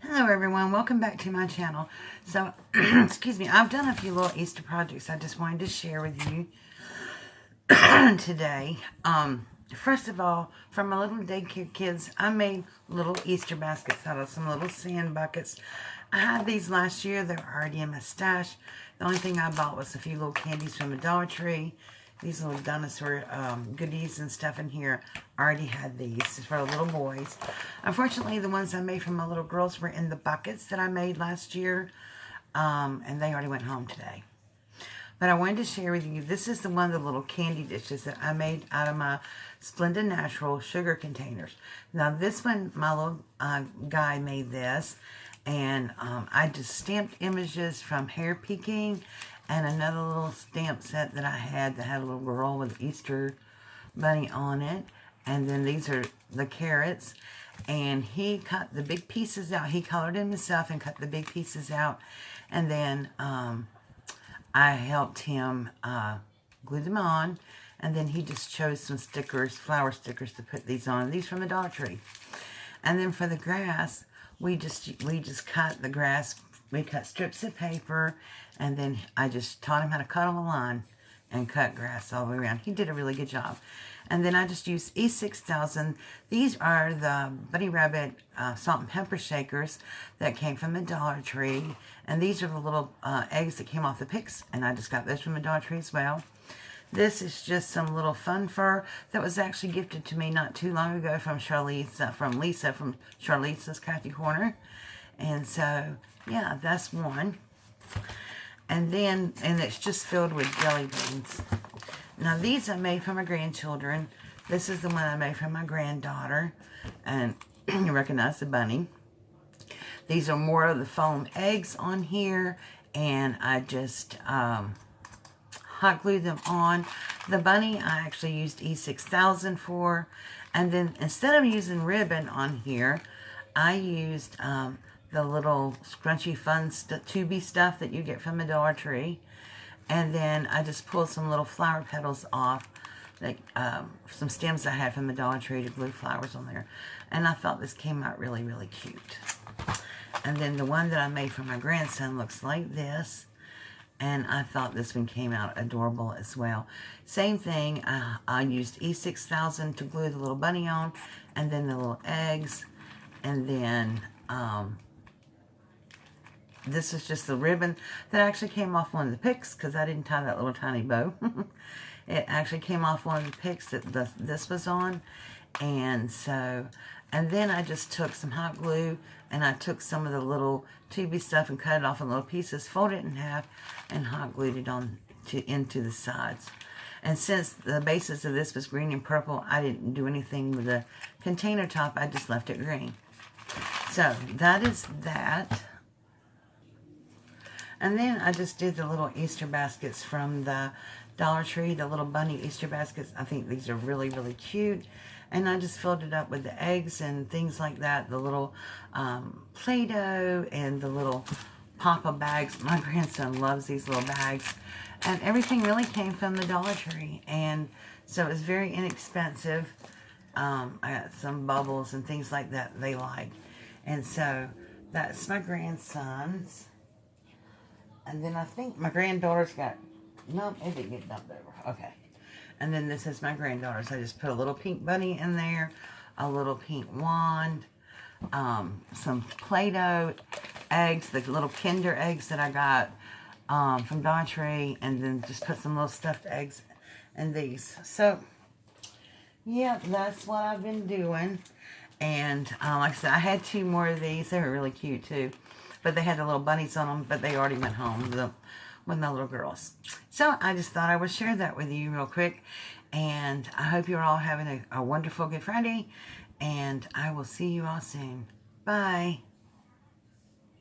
Hello everyone, welcome back to my channel. So, excuse me, I've done a few little Easter projects I just wanted to share with you today. First of all, for my little daycare kids, I made little Easter baskets out of some little sand buckets. I had these last year, they were already in my stash. The only thing I bought was a few little candies from the Dollar Tree. These little dinosaur goodies and stuff in here. I already had these for the little boys. Unfortunately, the ones I made for my little girls were in the buckets that I made last year. And they already went home today. But I wanted to share with you, this is the one of the little candy dishes that I made out of my Splenda Natural sugar containers. Now this one, my little guy made this. And I just stamped images from Hair Peking and another little stamp set that I had that had a little girl with Easter bunny on it. And then these are the carrots. And he cut the big pieces out. He colored them himself and cut the big pieces out. And then I helped him glue them on. And then he just chose some stickers, flower stickers, to put these on. These from the Dollar Tree. And then for the grass, we just cut the grass. We cut strips of paper, and then I just taught him how to cut on a line and cut grass all the way around. He did a really good job. And then I just used E6000. These are the Bunny Rabbit salt and pepper shakers that came from the Dollar Tree. And these are the little eggs that came off the picks, and I just got those from the Dollar Tree as well. This is just some little fun fur that was actually gifted to me not too long ago from Lisa from Charlisa's Crafty Corner. And so, yeah, that's one. And then, it's just filled with jelly beans. Now, these I made for my grandchildren. This is the one I made for my granddaughter. And you recognize the bunny. These are more of the foam eggs on here. And I just hot glued them on. The bunny I actually used E6000 for. And then instead of using ribbon on here, I used the little scrunchy fun tubey stuff that you get from the Dollar Tree. And then I just pulled some little flower petals off, like some stems I had from the Dollar Tree to glue flowers on there. And I thought this came out really, really cute. And then the one that I made for my grandson looks like this. And I thought this one came out adorable as well. Same thing, I used E6000 to glue the little bunny on, and then the little eggs. And then this is just the ribbon that actually came off one of the picks, because I didn't tie that little tiny bow. It actually came off one of the picks that this was on. And so, and then I just took some hot glue, and I took some of the little tubey stuff and cut it off in little pieces, folded it in half, and hot glued it on into the sides. And since the basis of this was green and purple, I didn't do anything with the container top. I just left it green. So that is that. And then I just did the little Easter baskets from the Dollar Tree, the little bunny Easter baskets. I think these are really, really cute. And I just filled it up with the eggs and things like that. The little Play-Doh and the little Papa bags. My grandson loves these little bags. And everything really came from the Dollar Tree. And so it was very inexpensive. I got some bubbles and things like that they like. And so that's my grandson's. And then I think my granddaughter's got, no, it didn't get dumped over. Okay. And then this is my granddaughter's. I just put a little pink bunny in there, a little pink wand, some Play-Doh eggs, the little Kinder eggs that I got from Dollar Tree, and then just put some little stuffed eggs in these. So, yeah, that's what I've been doing. And like I said, I had 2 more of these. They were really cute too. But they had the little bunnies on them, but they already went home with my little girls. So I just thought I would share that with you real quick. And I hope you're all having a wonderful Good Friday. And I will see you all soon. Bye.